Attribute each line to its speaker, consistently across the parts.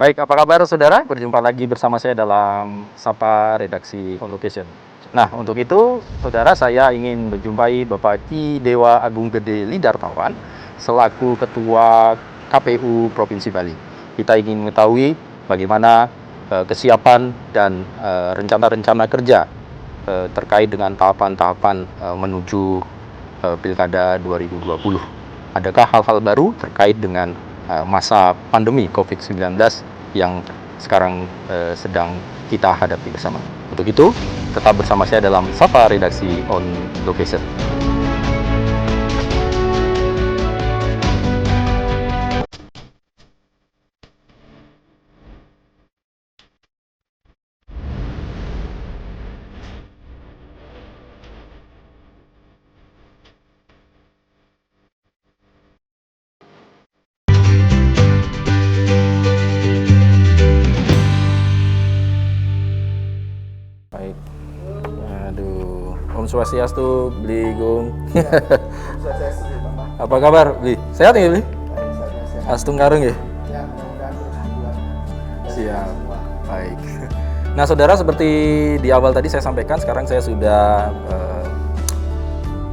Speaker 1: Baik, apa kabar saudara? Berjumpa lagi bersama saya dalam Sapa Redaksi On Location. Nah, untuk itu, saudara, saya ingin menjumpai Bapak Ki Dewa Agung Gede Lidartawan selaku Ketua KPU Provinsi Bali. Kita ingin mengetahui bagaimana kesiapan dan rencana-rencana kerja terkait dengan tahapan-tahapan menuju Pilkada 2020. Adakah hal-hal baru terkait dengan masa pandemi COVID-19 yang sekarang sedang kita hadapi bersama. Untuk itu, tetap bersama saya dalam Sapa Redaksi On Location. Baik. Aduh, Om Swastiastu, Bli Gung. Apa kabar, Bli? Sehat ya, Bli? Astung Karung ya? Siap. Baik. Nah, saudara, seperti di awal tadi saya sampaikan, sekarang saya sudah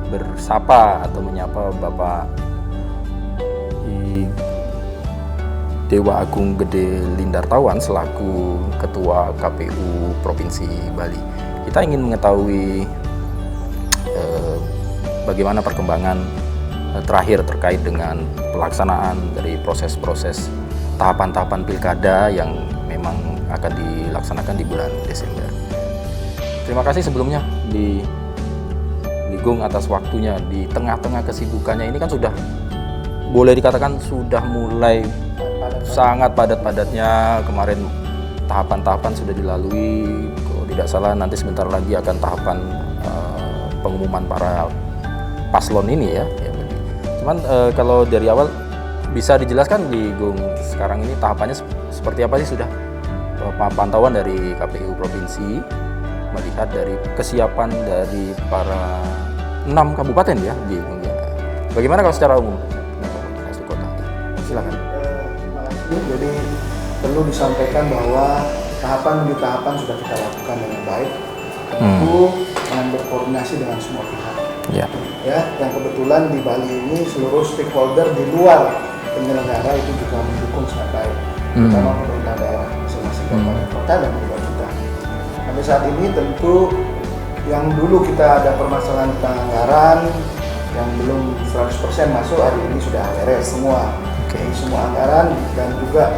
Speaker 1: bersapa atau menyapa Bapak Dewa Agung Gede Lidartawan selaku Ketua KPU Provinsi Bali. Kita ingin mengetahui bagaimana perkembangan terakhir terkait dengan pelaksanaan dari proses-proses tahapan-tahapan pilkada yang memang akan dilaksanakan di bulan Desember. Terima kasih sebelumnya di Gung atas waktunya di tengah-tengah kesibukannya. Ini kan sudah boleh dikatakan sudah mulai sangat padat-padatnya. Kemarin tahapan-tahapan sudah dilalui. Kalau tidak salah nanti sebentar lagi akan tahapan pengumuman para paslon ini ya. Cuman kalau dari awal bisa dijelaskan di Gung sekarang ini tahapannya seperti apa sih, sudah pantauan dari KPU Provinsi melihat dari kesiapan dari para 6 kabupaten ya di Gung. Bagaimana kalau secara umum? Satu kota. Silakan.
Speaker 2: Terima kasih. Jadi perlu disampaikan bahwa tahapan demi tahapan sudah kita lakukan dengan baik. Tentu dengan berkoordinasi dengan semua pihak.
Speaker 1: Ya.
Speaker 2: Ya, yang kebetulan di Bali ini seluruh stakeholder di luar penyelenggara itu juga mendukung sangat baik, terutama pemerintah daerah masing-masing kabupaten kota dan juga kita. Sampai saat ini tentu yang dulu kita ada permasalahan tentang anggaran yang belum 100% masuk, hari ini sudah beres semua. Semua anggaran dan juga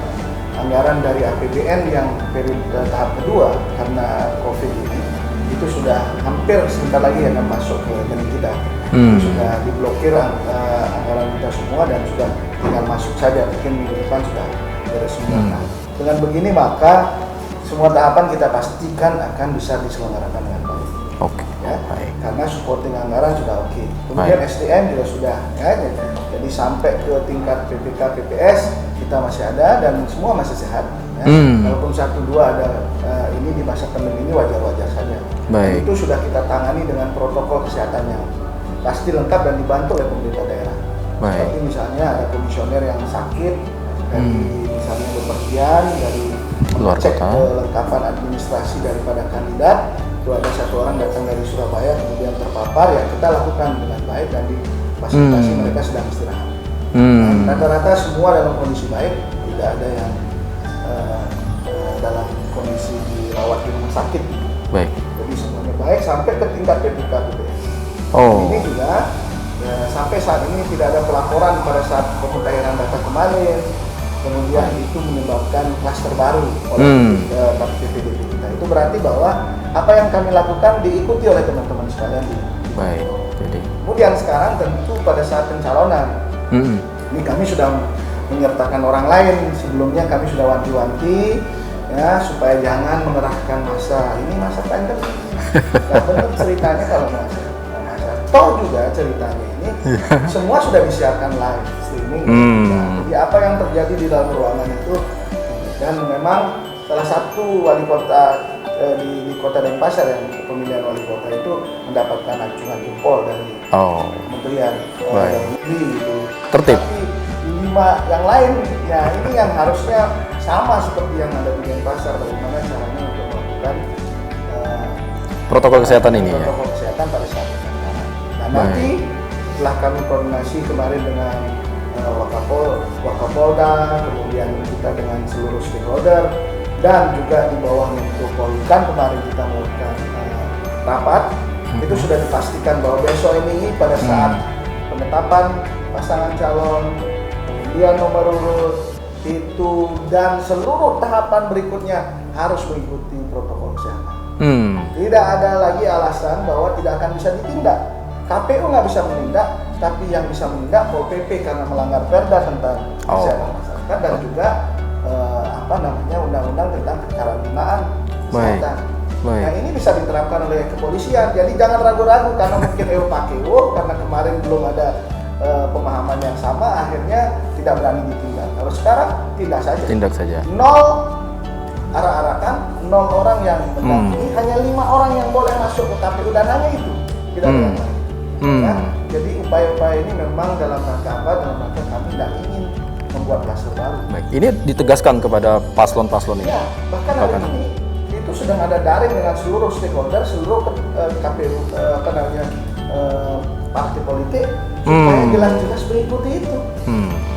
Speaker 2: anggaran dari APBN yang periode tahap kedua karena COVID ini itu sudah hampir sebentar lagi akan masuk ke rekening kita. Sudah diblokir anggaran kita semua dan sudah tinggal masuk saja, mungkin minggu depan sudah beres semua. Nah, dengan begini maka semua tahapan kita pastikan akan bisa diselenggarakan dengan baik. Ya, karena supporting anggaran sudah oke. Kemudian SDM juga sudah ya, jadi sampai ke tingkat PPK PPS kita masih ada dan semua masih sehat ya. Walaupun 1-2 ada ini di masa pandemi ini wajar-wajar saja. Itu sudah kita tangani dengan protokol kesehatan yang pasti lengkap dan dibantu oleh pemerintah daerah. Seperti misalnya ada komisioner yang sakit dari misalnya bepergian dari mengecek kelengkapan administrasi daripada kandidat. Itu ada 1 orang datang dari Surabaya kemudian terpapar, ya kita lakukan dengan baik dan difasilitasi mereka sedang istirahat. Rata-rata semua dalam kondisi baik, tidak ada yang dalam kondisi dirawat di rumah sakit. Jadi semuanya baik sampai ke tingkat PPK PPS. Ini juga ya, sampai saat ini tidak ada pelaporan pada saat pemutahiran data kemarin, kemudian itu menyebabkan klaster baru oleh PPDB kita. Itu berarti bahwa apa yang kami lakukan diikuti oleh teman-teman sekalian. Kemudian sekarang tentu pada saat pencalonan, ini kami sudah menyertakan orang lain. Sebelumnya kami sudah wanti-wanti ya supaya jangan mengerahkan massa. Ini masa panjang. Nggak benar ceritanya kalau masa. Toh juga ceritanya ini semua sudah disiarkan live streaming. Jadi apa yang terjadi di dalam ruangan itu, dan memang salah satu wali kota di kota Denpasar yang pemilihan wali kota itu mendapatkan acungan jempol dari kementerian itu.
Speaker 1: Tertib.
Speaker 2: Tapi ini yang lain. Ya ini yang harusnya sama seperti yang ada di Denpasar, bagaimana caranya untuk melakukan
Speaker 1: protokol kesehatan ini ya.
Speaker 2: Protokol kesehatan pada saat pendaftaran. Nah nanti setelah kami koordinasi kemarin dengan Wakapolda, kemudian kita dengan seluruh stakeholder, dan juga di bawah Menko Polhukam kemarin kita melakukan rapat, itu sudah dipastikan bahwa besok ini pada saat penetapan pasangan calon, kemudian nomor urut itu dan seluruh tahapan berikutnya harus mengikuti protokol kesehatan. Tidak ada lagi alasan bahwa tidak akan bisa ditindak. KPU nggak bisa menindak, tapi yang bisa menindak Pol PP karena melanggar Perda tentang kesehatan masyarakat dan juga undang-undang tentang kekarantinaan kesehatan. Nah ini bisa diterapkan oleh kepolisian. Jadi jangan ragu-ragu karena mungkin karena kemarin belum ada pemahaman yang sama, akhirnya tidak berani ditindak. Kalau sekarang tindak saja. Nol arak-arakan, 0 orang yang mendampingi, hanya 5 orang yang boleh masuk ke KPU dan hanya itu. Tidak ada yang lain. Ya, jadi upaya-upaya ini memang dalam rangka apa? Dalam rangka kami tidak ingin membuat klaster baru.
Speaker 1: Baik, ini ditegaskan kepada paslon-paslon ini.
Speaker 2: Ya, bahkan hari ini itu sedang ada daring dengan seluruh stakeholder, seluruh KPU partai politik supaya jelas-jelas mengikuti itu.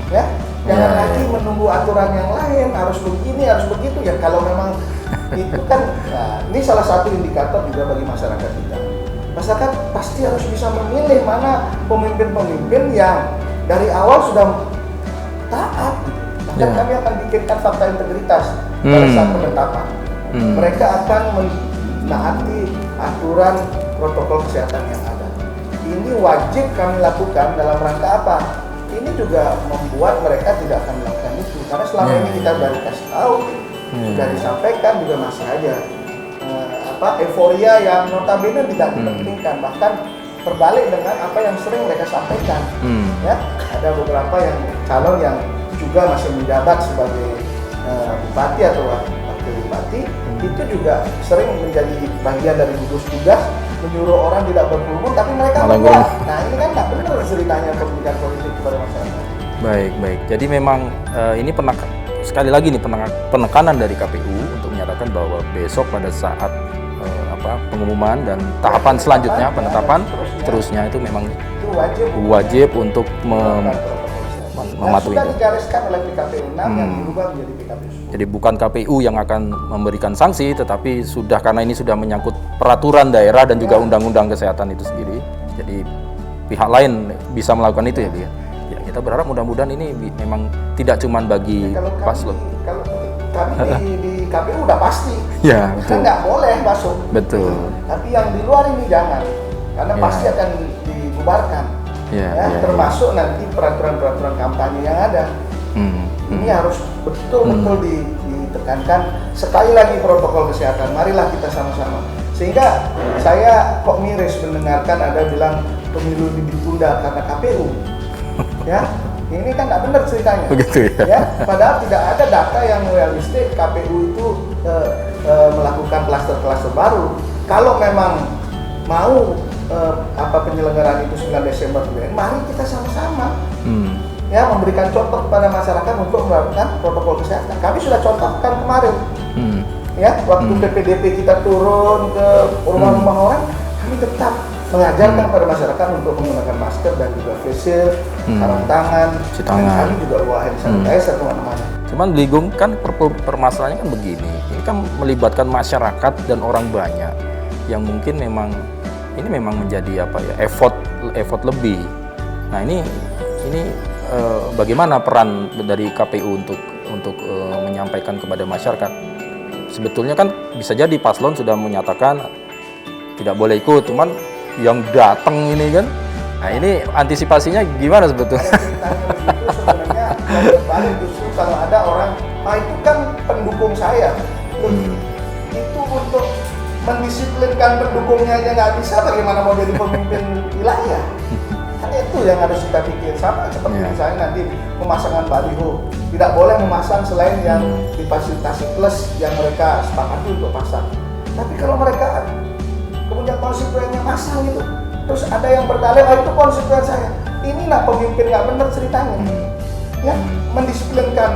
Speaker 2: Ya, jangan lagi menunggu aturan yang lain, harus begini, harus begitu ya. Kalau memang itu kan, ini salah satu indikator juga bagi masyarakat kita. Masyarakat pasti harus bisa memilih mana pemimpin-pemimpin yang dari awal sudah taat. Bahkan kami akan bikinkan fakta integritas pada saat penetapan. Mereka akan menaati aturan protokol kesehatan yang ada. Ini wajib kami lakukan dalam rangka apa? Ini juga membuat mereka tidak akan melakukan itu. Karena selama ini kita baru kasih tahu, sudah disampaikan juga masih aja euforia yang notabene tidak dipentingkan, bahkan terbalik dengan apa yang sering mereka sampaikan. Ya, ada beberapa yang calon yang juga masih menjabat sebagai bupati atau wakil bupati, itu juga sering menjadi bagian dari gugus tugas menyuruh orang tidak berkerumun, tapi mereka membuat. Nah ini kan nggak benar ceritanya pendidikan politik kepada masyarakat.
Speaker 1: Baik. Jadi memang ini sekali lagi nih penekanan dari KPU untuk menyatakan bahwa besok pada saat pengumuman dan tahapan selanjutnya penetapan terusnya itu memang wajib untuk mematuhi.
Speaker 2: Sudah digariskan oleh PKPU 6 yang berubah menjadi PKPU 10.
Speaker 1: Jadi bukan KPU yang akan memberikan sanksi, tetapi karena ini sudah menyangkut peraturan daerah dan juga undang-undang kesehatan itu sendiri. Jadi pihak lain bisa melakukan itu ya, Bu. Ya, kita berharap mudah-mudahan ini memang tidak cuma bagi paslon.
Speaker 2: Kalau kami di KPU udah pasti,
Speaker 1: ya, betul.
Speaker 2: Kan nggak boleh masuk.
Speaker 1: Betul.
Speaker 2: Tapi yang di luar ini jangan, karena pasti akan dibubarkan. Termasuk nanti peraturan-peraturan kampanye yang ada. Ini harus betul-betul ditekankan. Sekali lagi protokol kesehatan, marilah kita sama-sama. Sehingga saya kok miris mendengarkan ada bilang pemilu ditunda karena KPU. Ya. Ini kan nggak benar ceritanya.
Speaker 1: Begitu ya.
Speaker 2: Padahal tidak ada data yang realistik KPU itu melakukan klaster-klaster baru. Kalau memang mau penyelenggaraan itu 9 Desember kemarin, mari kita sama-sama ya memberikan contoh kepada masyarakat untuk melakukan protokol kesehatan. Kami sudah contohkan kemarin. Ya, waktu PPDP kita turun ke rumah-rumah orang, kami tetap mengajarkan pada masyarakat untuk menggunakan masker dan juga face shield, sarung tangan, dan kami juga bawa hand sanitizer kemana-mana.
Speaker 1: Cuman bingung kan permasalahannya kan begini, ini kan melibatkan masyarakat dan orang banyak yang mungkin memang menjadi effort lebih. Nah ini bagaimana peran dari KPU untuk menyampaikan kepada masyarakat? Sebetulnya kan bisa jadi paslon sudah menyatakan tidak boleh ikut, cuman yang datang ini kan, nah ini antisipasinya gimana sebetulnya?
Speaker 2: Sebenarnya balik justru kalau ada orang, itu kan pendukung saya, itu untuk mendisiplinkan pendukungnya aja nggak bisa, bagaimana mau jadi pemimpin wilayah? Kan itu yang harus kita pikir. Sama seperti misalnya nanti pemasangan baliho, tidak boleh memasang selain yang difasilitasi plus yang mereka sepakati untuk pasang. Tapi kalau mereka kemudian konstituennya masang gitu, terus ada yang berdalih, itu konstituen saya. Inilah pemimpin nggak benar ceritanya. ya mendisiplinkan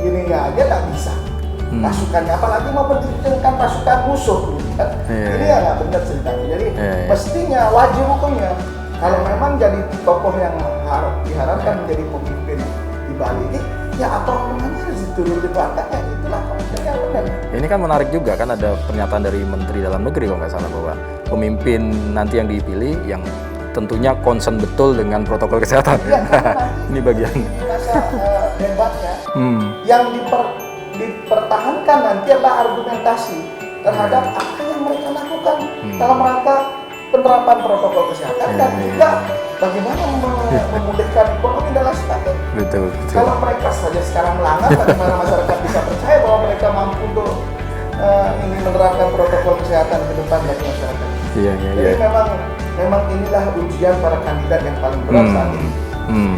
Speaker 2: ininya aja nggak bisa. Pasukannya, apalagi mau mendisiplinkan pasukan musuh, gitu kan? Ini ya nggak benar ceritanya. Jadi mestinya wajib hukumnya. Kalau memang jadi tokoh yang diharapkan menjadi pemimpin di Bali ini, ya apa hubungannya harus dituruti warganya, itulah yang benar.
Speaker 1: Ini kan menarik juga kan, ada pernyataan dari Menteri Dalam Negeri kalau nggak salah, bahwa pemimpin nanti yang dipilih yang tentunya concern betul dengan protokol kesehatan.
Speaker 2: Ya,
Speaker 1: Ini bagian
Speaker 2: di masa debatnya yang dipertahankan nanti adalah argumentasi terhadap apa yang mereka lakukan dalam rangka penerapan protokol kesehatan dan juga bagaimana memulihkan ekonomi dan lain sebagainya.
Speaker 1: betul.
Speaker 2: Kalau mereka saja sekarang melanggar, bagaimana masyarakat bisa percaya bahwa mereka mampu untuk ingin menerapkan protokol kesehatan ke depan bagi masyarakat? Jadi memang inilah ujian para kandidat yang paling berat saat ini.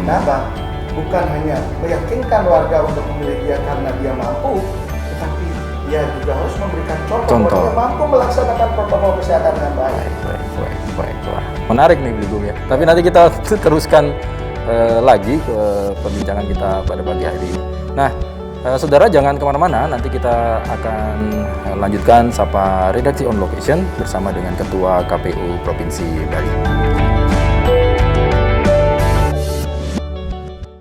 Speaker 2: Kenapa? Bukan hanya meyakinkan warga untuk memilih dia karena dia mampu, tetapi dia juga harus memberikan contoh bahwa dia mampu melaksanakan protokol kesehatan dengan baik.
Speaker 1: Baik. Wah, menarik nih Bung ya. Tapi nanti kita teruskan lagi ke perbincangan kita pada pagi hari ini. Nah, saudara jangan kemana-mana, nanti kita akan lanjutkan Sapa Redaksi on Location bersama dengan Ketua KPU Provinsi Bali.